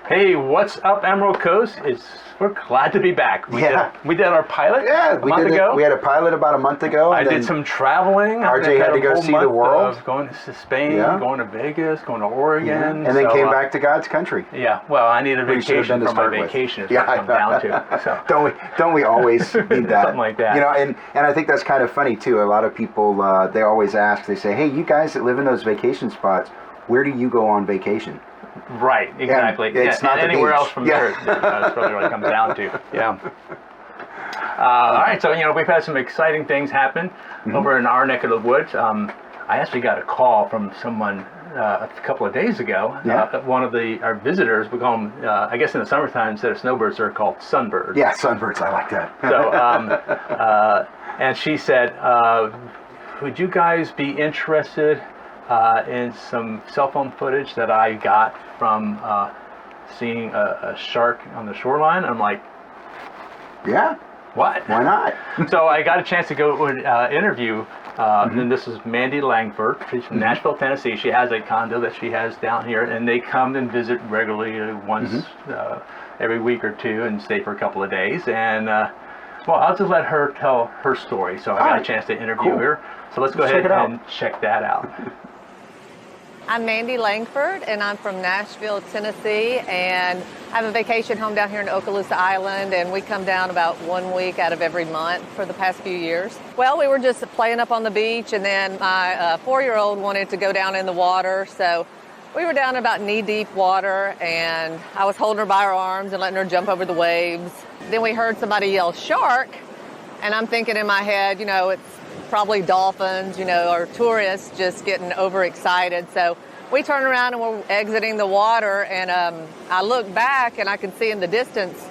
Hey, what's up, Emerald Coast? We're glad to be back. We did our pilot a month ago. We had a pilot about a month ago. I did some traveling. RJ had to go see the world. Going to Spain, going to Vegas, going to Oregon. And then came back to God's country. Yeah, well, I need a vacation from my vacation is what it comes down to. So. Don't we always need that? Something like that. You know, and I think that's kind of funny, too. A lot of people, they always ask, they say, hey, you guys that live in those vacation spots, where do you go on vacation? Right, exactly. It's not anywhere beach. else from there. That's really what it comes down to. Yeah. All right, so we've had some exciting things happen over in our neck of the woods. I actually got a call from someone a couple of days ago. One of our visitors, we call them, I guess in the summertime, instead of snowbirds, they're called sunbirds. Yeah, sunbirds. I like that. So, and she said, would you guys be interested in some cell phone footage that I got from seeing a shark on the shoreline? I'm like, yeah. What? Why not? So I got a chance to go interview, and this is Mandy Langford. She's from Nashville, Tennessee. She has a condo that she has down here, and they come and visit regularly once every week or two and stay for a couple of days. And well, I'll just let her tell her story. So I got a chance to interview her. So let's go ahead and check that out. I'm Mandy Langford, and I'm from Nashville, Tennessee, and I have a vacation home down here in Okaloosa Island, and we come down about 1 week out of every month for the past few years. Well, we were just playing up on the beach, and then my 4-year-old wanted to go down in the water, so we were down about knee-deep water, and I was holding her by her arms and letting her jump over the waves. Then we heard somebody yell, "Shark!" And I'm thinking in my head, it's probably dolphins, or tourists just getting overexcited. So we turn around and we're exiting the water, and I look back and I can see in the distance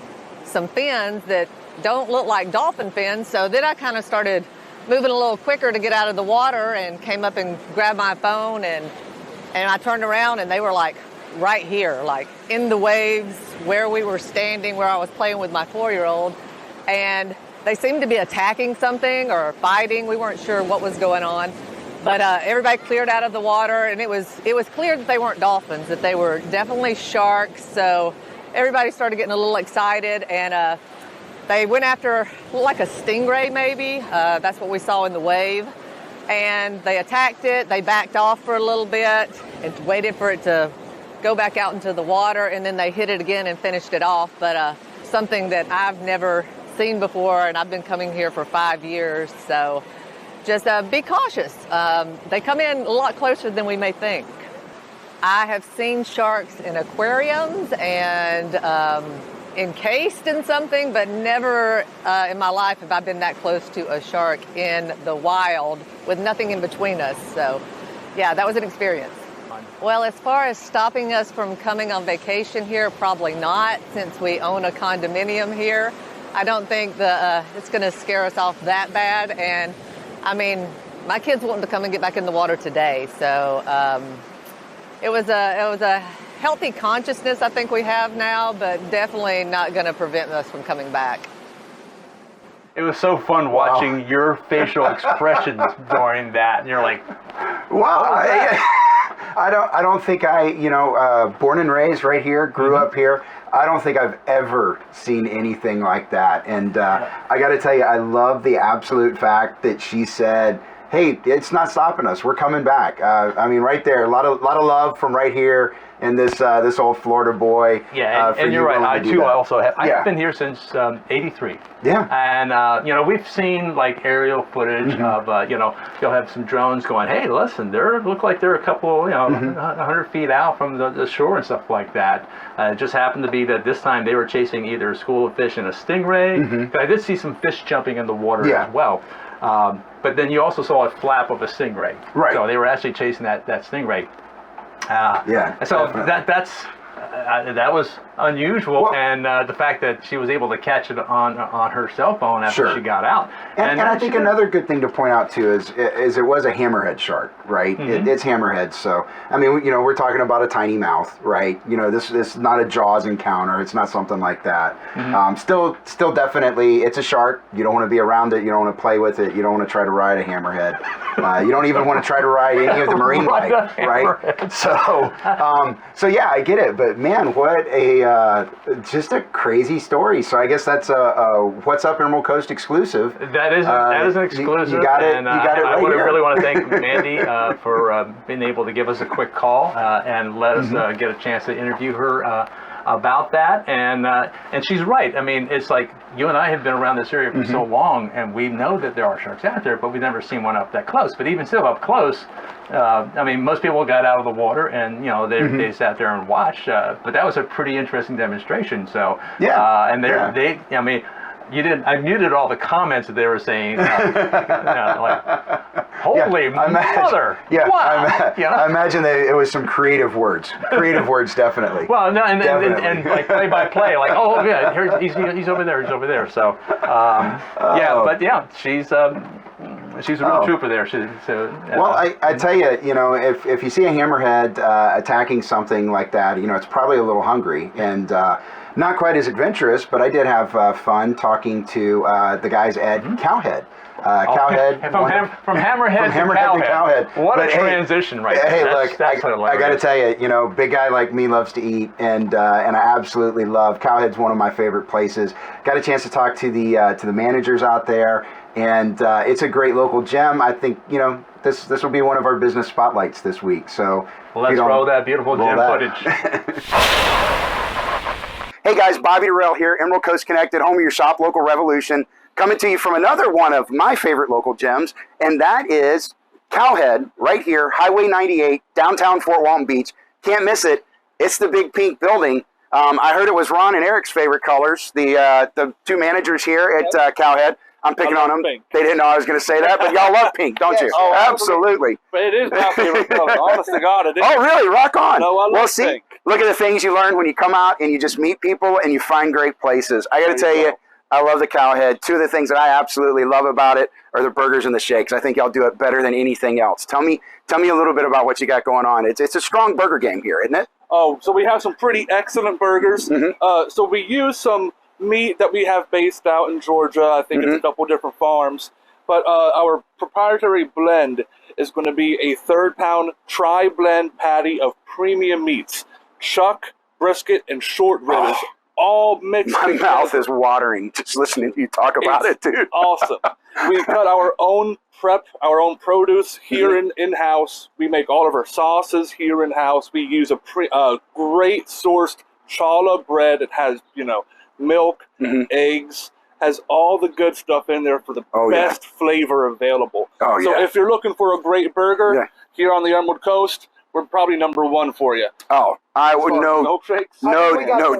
some fins that don't look like dolphin fins. So then I kind of started moving a little quicker to get out of the water and came up and grabbed my phone, and I turned around and they were like right here, like in the waves where we were standing, where I was playing with my 4-year-old. And they seemed to be attacking something or fighting. We weren't sure what was going on. But everybody cleared out of the water, and it was clear that they weren't dolphins, that they were definitely sharks. So everybody started getting a little excited, and they went after like a stingray maybe. That's what we saw in the wave. And they attacked it. They backed off for a little bit and waited for it to go back out into the water, and then they hit it again and finished it off. But something that I've never seen before, and I've been coming here for 5 years, so just be cautious. They come in a lot closer than we may think. I have seen sharks in aquariums and encased in something, but never in my life have I been that close to a shark in the wild with nothing in between us. So yeah, that was an experience. Well, as far as stopping us from coming on vacation here, probably not, since we own a condominium here. I don't think it's going to scare us off that bad. And I mean, my kids wanted to come and get back in the water today. So it was a healthy consciousness I think we have now, but definitely not going to prevent us from coming back. It was so fun watching your facial expressions during that. And you're like, wow. I don't think born and raised right here, grew up here. I don't think I've ever seen anything like that. And I got to tell you, I love the absolute fact that she said, hey, it's not stopping us. We're coming back. I mean, right there, a lot of love from right here. And this old Florida boy. Yeah, and you're right. I've been here since '83. Yeah. And we've seen like aerial footage of you'll have some drones going, hey, listen, look like they're a couple 100 feet out from the shore and stuff like that. It just happened to be that this time they were chasing either a school of fish and a stingray. I did see some fish jumping in the water as well. But then you also saw a flap of a stingray. Right. So they were actually chasing that stingray. Yeah. So that's that was unusual, Well, and the fact that she was able to catch it on her cell phone after Sure. she got out. And I think another good thing to point out too is it was a hammerhead shark, right? It's hammerhead, so I mean, we're talking about a tiny mouth, right? This is not a Jaws encounter. It's not something like that. Still, definitely, it's a shark. You don't want to be around it. You don't want to play with it. You don't want to try to ride a hammerhead. You don't even want to try to ride any of the marine life, right? So yeah, I get it, but man, what a just a crazy story. So I guess that's a What's Up Emerald Coast exclusive. That is an exclusive. You got it. And, you got it right I here. really want to thank Mandy for being able to give us a quick call and let us get a chance to interview her about that. And she's right. I mean, it's like you and I have been around this area for so long, and we know that there are sharks out there, but we've never seen one up that close. But even still up close, I mean, most people got out of the water and they sat there and watched. But that was a pretty interesting demonstration. So and they I mean. I muted all the comments that they were saying, like, holy mother! Wow. I imagine that it was some creative words. Creative words, definitely. Well, no, and like play by play, like, oh yeah, he's over there, he's over there. So, she's a real trooper there. Well, I tell you, if you see a hammerhead attacking something like that, it's probably a little hungry and not quite as adventurous. But I did have fun talking to the guys at Cowhead. Cowhead from Hammerhead to Cowhead. What a transition, right there. Hey, look, I got to tell you, big guy like me loves to eat, and I absolutely love Cowhead's one of my favorite places. Got a chance to talk to the managers out there, and it's a great local gem. I think this will be one of our business spotlights this week. So let's roll that beautiful gem footage. Hey guys, Bobby Dewrell here, Emerald Coast Connected, home of your shop, Local Revolution, coming to you from another one of my favorite local gems, and that is Cowhead, right here, Highway 98, downtown Fort Walton Beach. Can't miss it. It's the big pink building. I heard it was Ron and Eric's favorite colors, the two managers here at Cowhead. I'm picking on them. Pink. They didn't know I was going to say that, but y'all love pink, don't you? Oh, absolutely. But it is my favorite color. Honest to God, it is. Oh, really? Rock on. No, I love pink. Look at the things you learn when you come out and you just meet people and you find great places. I got to tell you, I love the Cowhead. Two of the things that I absolutely love about it are the burgers and the shakes. I think y'all do it better than anything else. Tell me a little bit about what you got going on. It's a strong burger game here, isn't it? Oh, so we have some pretty excellent burgers. So we use some meat that we have based out in Georgia. I think it's a couple different farms. But our proprietary blend is going to be a 3rd-pound tri-blend patty of premium meats. Chuck, brisket, and short ribs, all mixed My together. mouth is watering just listening to you talk about it, dude. Awesome. We cut our own our own produce here in-house. We make all of our sauces here in-house. We use a great sourced challah bread. It has, milk, eggs, has all the good stuff in there for the best flavor available. So if you're looking for a great burger here on the Emerald Coast, we're probably number one for you. Oh, I would know. Milkshakes? No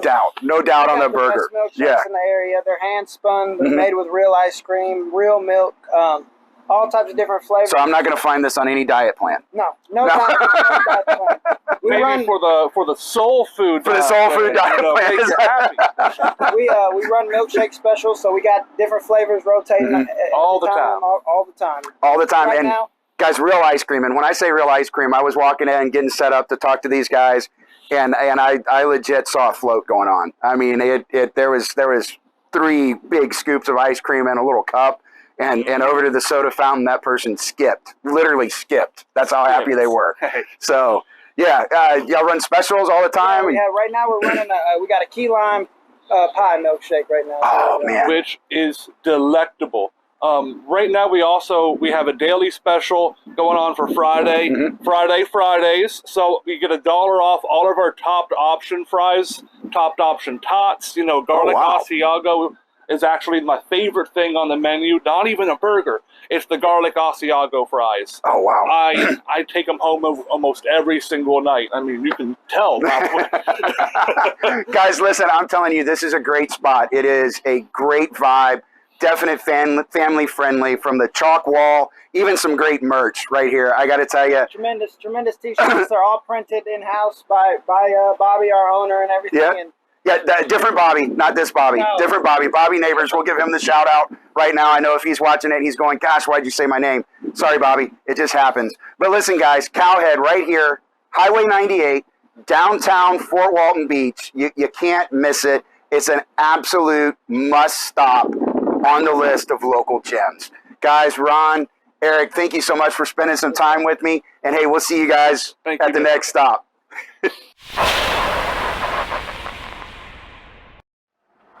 doubt on the burger. Milkshakes in the area. They're hand spun. They're made with real ice cream, real milk, all types of different flavors. So I'm not going to find this on any diet plan. No diet plan. Maybe for the soul food. For the soul food diet plan. Make you happy. We run milkshake specials, so we got different flavors rotating all the time. All the time. All the time. Right And now, guys, real ice cream. And when I say real ice cream, I was walking in, getting set up to talk to these guys, and I legit saw a float going on. I mean, there was 3 big scoops of ice cream in a little cup, and over to the soda fountain. That person literally skipped. That's how happy they were. So yeah, y'all run specials all the time. right now we're running. We got a key lime pie milkshake right now. Oh man, which is delectable. Right now we have a daily special going on for Friday, Fridays. So we get $1 off all of our topped option fries, topped option tots. Garlic Asiago is actually my favorite thing on the menu. Not even a burger. It's the garlic Asiago fries. Oh wow! I take them home almost every single night. I mean, you can tell. Guys, listen, I'm telling you, this is a great spot. It is a great vibe. definite family friendly, from the chalk wall, even some great merch right here. I got to tell you. Tremendous t-shirts. They're all printed in-house by Bobby, our owner, and everything. Yeah. And Yeah, different Bobby, not this Bobby. No. Different Bobby. Bobby Neighbors. We'll give him the shout out right now. I know if he's watching it, he's going, gosh, why'd you say my name? Sorry, Bobby. It just happens. But listen, guys, Cowhead right here, Highway 98, downtown Fort Walton Beach. You can't miss it. It's an absolute must stop on the list of local gems. Guys, Ron, Eric, thank you so much for spending some time with me. And hey, we'll see you guys at the next stop.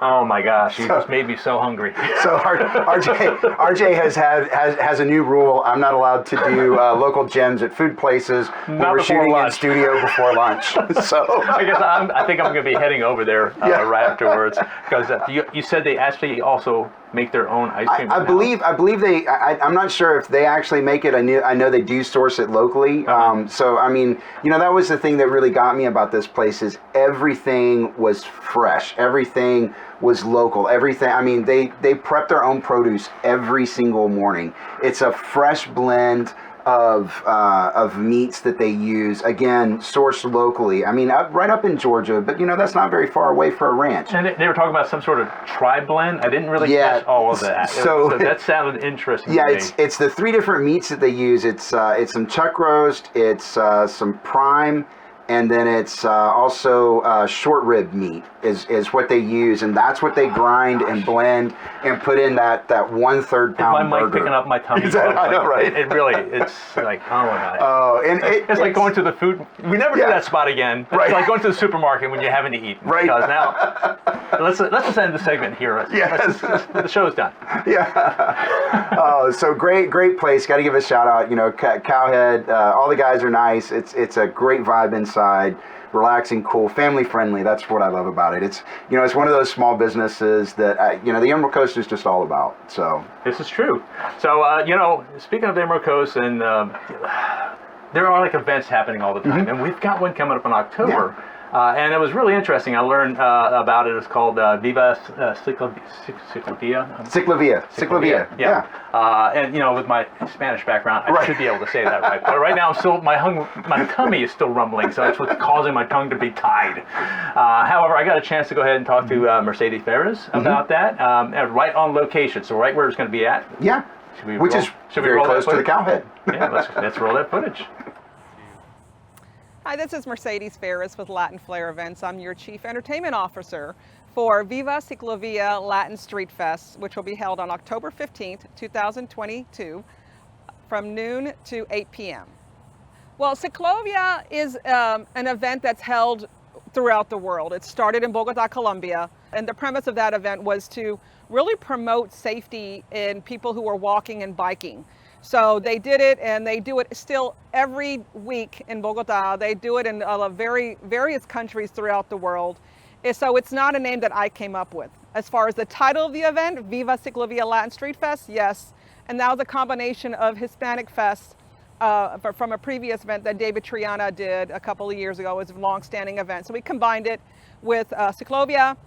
Oh my gosh, you just made me so hungry. So RJ has a new rule. I'm not allowed to do local gems at food places when Not we're before shooting in lunch. studio before lunch. So I guess I think I'm going to be heading over there right afterwards, because you said they actually also make their own ice cream. I believe they. I'm not sure if they actually make it. I know they do source it locally. So I mean, that was the thing that really got me about this place, is everything was fresh. Everything was local. Everything. I mean, they prep their own produce every single morning. It's a fresh blend of meats that they use, again, sourced locally. I mean, right up in Georgia, but that's not very far away for a ranch. And they were talking about some sort of tri-blend. I didn't really catch all of that. So that sounded interesting. Yeah, to me. it's the 3 different meats that they use. It's some chuck roast, it's some prime, and then it's also short rib meat is what they use, and that's what they grind and blend and put in that 1/3 pound my burger. mic picking up my tummy. I know, right? It really, it's like, oh my god. Oh, and it's like going to the food. We never do that spot again. Right. It's like going to the supermarket when you're having to eat. Right. Because now, let's just end the segment here. Yes. The show's done. Yeah. Oh, so great place. Got to give a shout out. Cowhead. All the guys are nice. It's a great vibe inside. Relaxing, cool, family friendly. That's what I love about it. It's it's one of those small businesses that the Emerald Coast is just all about. So this is true. So speaking of the Emerald Coast, and there are like events happening all the time, and we've got one coming up in October. Yeah. And it was really interesting. I learned about it. It's called Viva Ciclovia. Ciclovia. Yeah. And with my Spanish background, I should be able to say that right. But right now, I'm still my tummy is still rumbling, so that's what's causing my tongue to be tied. However, I got a chance to go ahead and talk to Mercedes Ferris about that, and right on location. So right where it's going to be at. Yeah. Which is very close to the Cowhead. Yeah. Let's roll that footage. Hi, this is Mercedes Ferris with Latin Flair Events. I'm your Chief Entertainment Officer for Viva Ciclovia Latin Street Fest, which will be held on October 15th, 2022, from noon to 8 p.m. Well, Ciclovia is an event that's held throughout the world. It started in Bogota, Colombia, and the premise of that event was to really promote safety in people who are walking and biking. So they did it, and they do it still every week in Bogota. They do it in various countries throughout the world. So it's not a name that I came up with. As far as the title of the event, Viva Ciclovia Latin Street Fest, yes. And that was a combination of Hispanic Fest from a previous event that David Triana did a couple of years ago. It was a long-standing event. So we combined it with Ciclovia,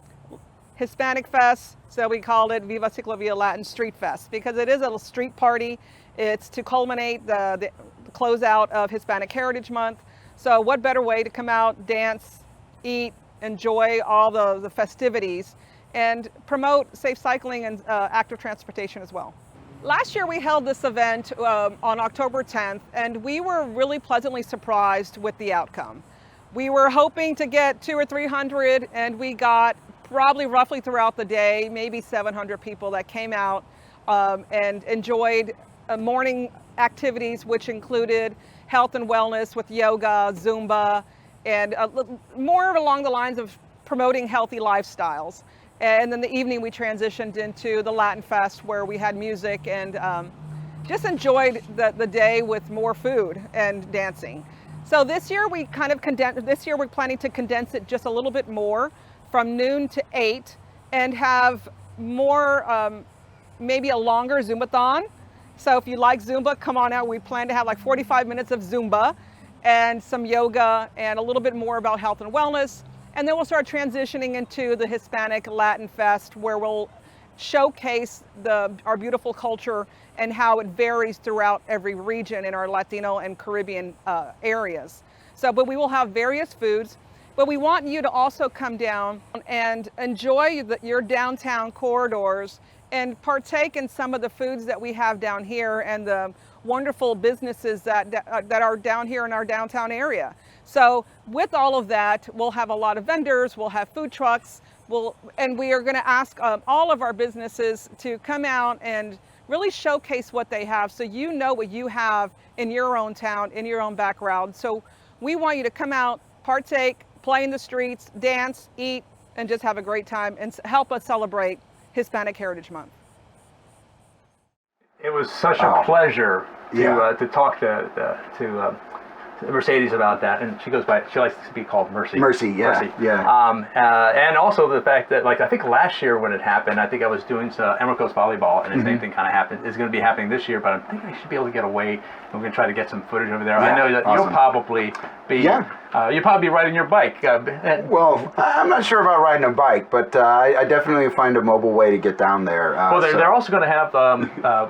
Hispanic Fest, so we called it Viva Ciclovia Latin Street Fest because it is a street party. It's to culminate the closeout of Hispanic Heritage Month. So what better way to come out, dance, eat, enjoy all the festivities, and promote safe cycling and active transportation as well. Last year we held this event on October 10th, and we were really pleasantly surprised with the outcome. We were hoping to get 200 or 300, and we got probably roughly throughout the day, maybe 700 people that came out and enjoyed morning activities, which included health and wellness with yoga, Zumba, and more along the lines of promoting healthy lifestyles. And then the evening we transitioned into the Latin Fest, where we had music and just enjoyed the day with more food and dancing. So this year we kind of we're planning to condense it just a little bit more, from noon to 8, and have more, maybe a longer Zumbathon. So if you like Zumba, come on out. We plan to have like 45 minutes of Zumba and some yoga and a little bit more about health and wellness. And then we'll start transitioning into the Hispanic Latin Fest, where we'll showcase our beautiful culture and how it varies throughout every region in our Latino and Caribbean areas. So, but we will have various foods, but we want you to also come down and enjoy your downtown corridors and partake in some of the foods that we have down here and the wonderful businesses that are down here in our downtown area. So with all of that, we'll have a lot of vendors, we'll have food trucks, and we are going to ask all of our businesses to come out and really showcase what they have so you know what you have in your own town, in your own background. So we want you to come out, partake, play in the streets, dance, eat, and just have a great time and help us celebrate Hispanic Heritage Month. It was such a pleasure to talk to Mercedes about that, and she likes to be called Mercy. Mercy. And also the fact that, like, I think last year when it happened, I think I was doing Emerald Coast volleyball, and the same thing kind of happened. It's going to be happening this year, but I think I should be able to get away. We're going to try to get some footage over there. I know that you'll probably be. You'll probably be riding your bike. Well, I'm not sure about riding a bike, but I definitely find a mobile way to get down there. They're also going to have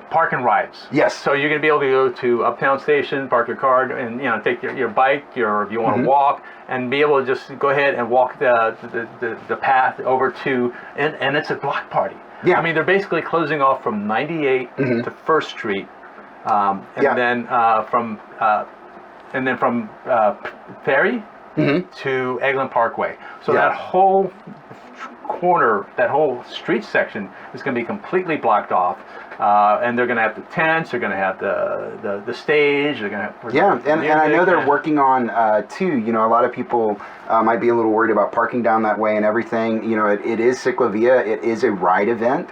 park and rides. Yes. So you're going to be able to go to Uptown Station, park your car, and take your bike, if you want to walk, and be able to just go ahead and walk the path over to, and it's a block party. Yeah. I mean, they're basically closing off from 98 to First Street, then from Ferry to Eglin Parkway. So that whole corner, that whole street section is going to be completely blocked off. And they're going to have the tents, they're going to have the stage, they're going to have... and I know they're working on, too, a lot of people might be a little worried about parking down that way and everything. It is Ciclovia, it is a ride event.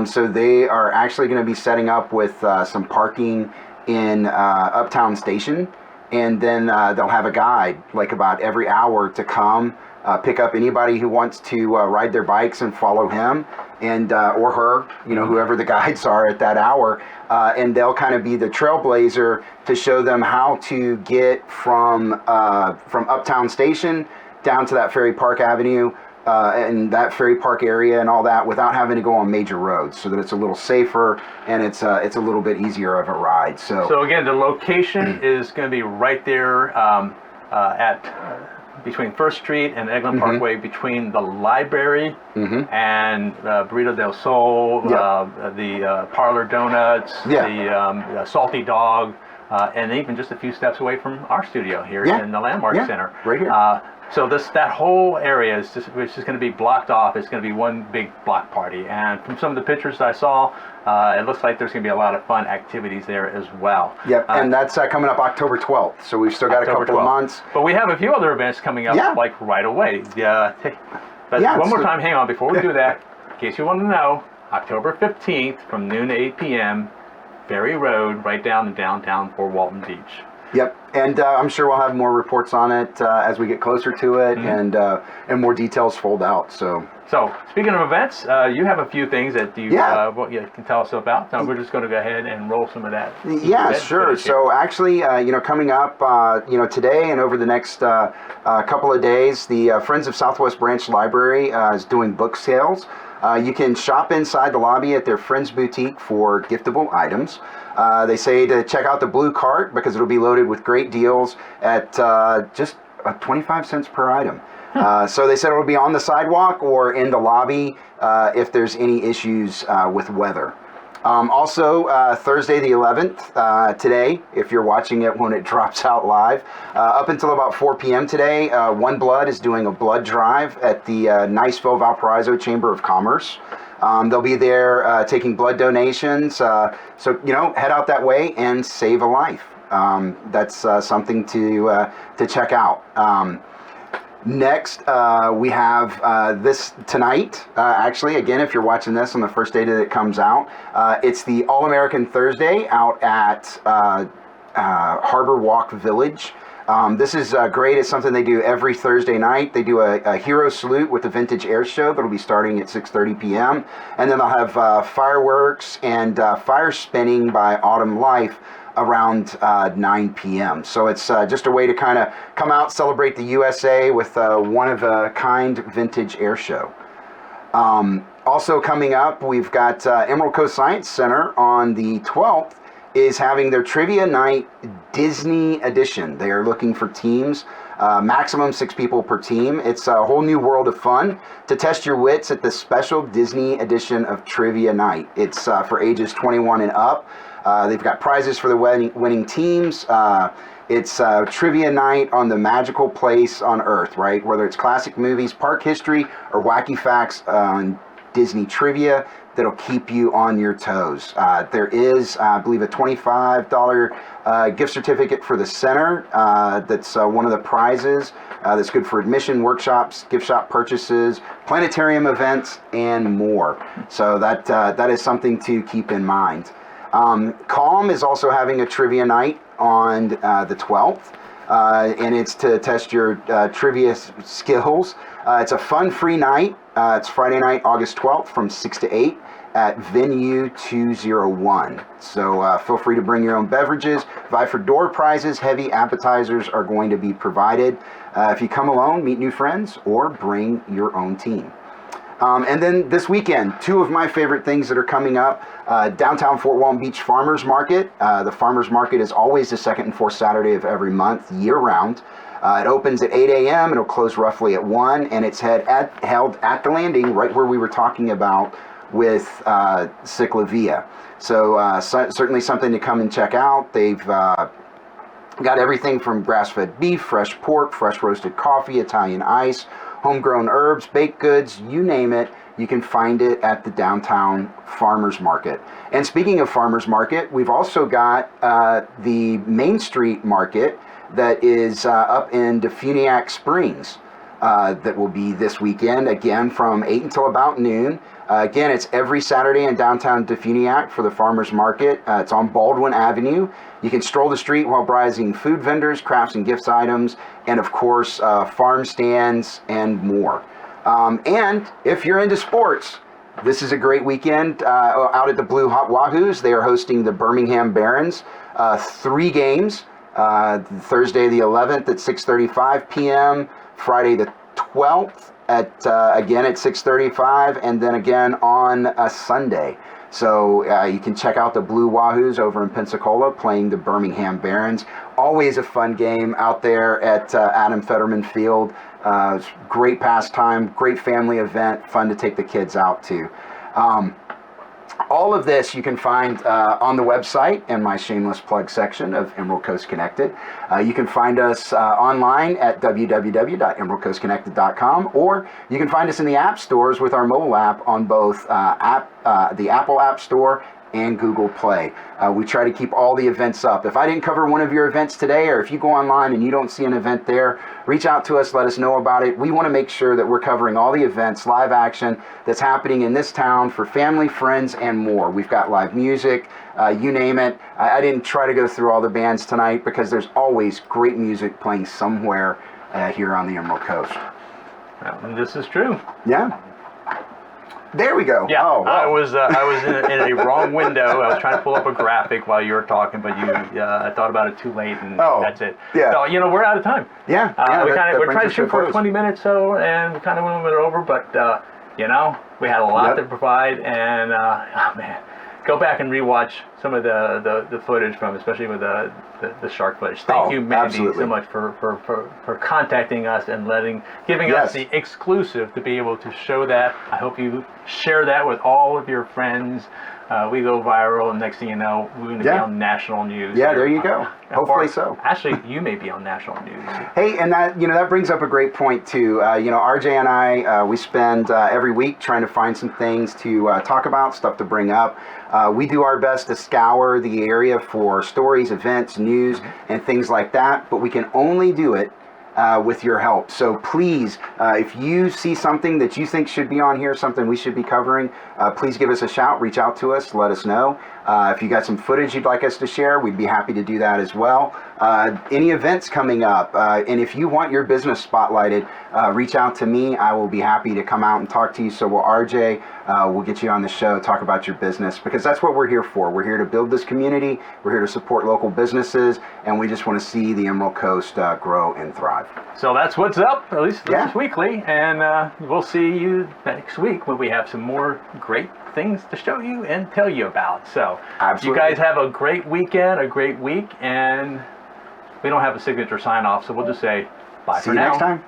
So they are actually going to be setting up with some parking in Uptown Station. And then they'll have a guide, like about every hour, to come pick up anybody who wants to ride their bikes and follow him and or her, whoever the guides are at that hour. And they'll kind of be the trailblazer to show them how to get from Uptown Station down to that Ferry Park Avenue and that Ferry Park area and all that without having to go on major roads, so that it's a little safer and it's a little bit easier of a ride. So again, the location is going to be right there between First Street and Eglin Parkway, between the library and Burrito del Sol, the Parlor Donuts, the Salty Dog, and even just a few steps away from our studio here in the Landmark Center. Right here. So that whole area is just going to be blocked off. It's going to be one big block party. And from some of the pictures I saw, it looks like there's going to be a lot of fun activities there as well. Yep, and that's coming up October 12th. So we've still got a couple of months. But we have a few other events coming up, like right away. But one more time, hang on, before we do that, in case you want to know, October 15th from noon to 8 p.m., Ferry Road, right down in downtown Fort Walton Beach. Yep, and I'm sure we'll have more reports on it as we get closer to it, and more details fold out. So speaking of events, you have a few things that you can tell us about. So we're just going to go ahead and roll some of that. Yeah, sure. So actually, coming up, today and over the next couple of days, the Friends of Southwest Branch Library is doing book sales. You can shop inside the lobby at their Friends Boutique for giftable items. They say to check out the blue cart because it'll be loaded with great deals at just 25 cents per item. So they said it'll be on the sidewalk or in the lobby if there's any issues with weather. Also, Thursday the 11th, today, if you're watching it when it drops out live, up until about 4 p.m. today, One Blood is doing a blood drive at the Niceville Valparaiso Chamber of Commerce. They'll be there taking blood donations, so head out that way and save a life. That's something to check out. Next, we have this tonight, actually, again, if you're watching this on the first day that it comes out, it's the All-American Thursday out at Harbor Walk Village. This is great. It's something they do every Thursday night. They do a hero salute with the Vintage Air Show that'll be starting at 6:30 p.m. And then they'll have fireworks and fire spinning by Autumn Life around 9 p.m. So it's just a way to kind of come out, celebrate the USA with one of a kind vintage air show. Also coming up, we've got Emerald Coast Science Center on the 12th is having their Trivia Night Disney edition. They are looking for teams, maximum 6 people per team. It's a whole new world of fun to test your wits at the special Disney edition of Trivia Night. It's for ages 21 and up. They've got prizes for the winning teams. It's trivia night on the magical place on Earth, right? Whether it's classic movies, park history, or wacky facts on Disney trivia that'll keep you on your toes. There is, I believe, a $25 gift certificate for the center. That's one of the prizes. That's good for admission, workshops, gift shop purchases, planetarium events, and more. So that is something to keep in mind. Calm is also having a trivia night on the 12th. And it's to test your trivia skills. It's a fun, free night. It's Friday night, August 12th from 6 to 8 at Venue 201. So feel free to bring your own beverages. Vie for door prizes. Heavy appetizers are going to be provided. If you come alone, meet new friends, or bring your own team. And then this weekend, 2 of my favorite things that are coming up, downtown Fort Walton Beach Farmers Market. The Farmers Market is always the second and fourth Saturday of every month, year-round. It opens at 8 a.m., it'll close roughly at 1, and it's held at the landing, right where we were talking about with Ciclovia. So certainly something to come and check out. They've got everything from grass-fed beef, fresh pork, fresh roasted coffee, Italian ice, homegrown herbs, baked goods, you name it, you can find it at the downtown Farmers Market. And speaking of Farmers Market, we've also got the Main Street Market that is up in Defuniak Springs that will be this weekend, again from 8 until about noon. Again, it's every Saturday in downtown Defuniak for the Farmers Market. It's on Baldwin Avenue. You can stroll the street while browsing food vendors, crafts and gifts items, and of course, farm stands and more. And if you're into sports, this is a great weekend out at the Blue Hot Wahoos. They are hosting the Birmingham Barons. 3 games, Thursday the 11th at 6:35 p.m., Friday the 12th again at 6:35, and then again on a Sunday. So you can check out the Blue Wahoos over in Pensacola playing the Birmingham Barons. Always a fun game out there at Adam Fetterman Field. Great pastime, great family event, fun to take the kids out to. All of this you can find on the website in my shameless plug section of Emerald Coast Connected. You can find us online at www.emeraldcoastconnected.com, or you can find us in the app stores with our mobile app on both the Apple App Store and Google Play. We try to keep all the events up. If I didn't cover one of your events today, or if you go online and you don't see an event there, reach out to us, let us know about it. We want to make sure that we're covering all the events, live action that's happening in this town for family, friends, and more. We've got live music, you name it. I didn't try to go through all the bands tonight because there's always great music playing somewhere here on the Emerald Coast. Well, this is true. Yeah. There we go. Yeah, oh, wow. I was in a wrong window. I was trying to pull up a graphic while you were talking, but I thought about it too late, and that's it. Yeah. So we're out of time. Yeah. We're trying to shoot for 20 minutes, and we kind of went a little bit over, but we had a lot to provide, and man, go back and rewatch some of the footage from, especially with the shark footage. Thank you, Mandy, so much for contacting us and giving us the exclusive to be able to show that. I hope you share that with all of your friends. We go viral, and next thing you know, we're going to be on national news. Yeah, there you go. Hopefully so. Actually, you may be on national news. Hey, and that brings up a great point too. RJ and I, we spend every week trying to find some things to talk about, stuff to bring up. We do our best to scour the area for stories, events, news, and things like that, but we can only do it with your help. So please, if you see something that you think should be on here, something we should be covering, please give us a shout, reach out to us, let us know. If you got some footage you'd like us to share, we'd be happy to do that as well. any events coming up. And if you want your business spotlighted, reach out to me. I will be happy to come out and talk to you. So will RJ. We'll get you on the show, talk about your business, because that's what we're here for. We're here to build this community. We're here to support local businesses, and we just want to see the Emerald Coast grow and thrive. So that's what's up, at least Yeah. this weekly, and we'll see you next week when we have some more great things to show you and tell you about. So Absolutely. you guys have a great weekend, a great week, and we don't have a signature sign off, so we'll just say bye See for you now. next time.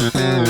Mm-hmm.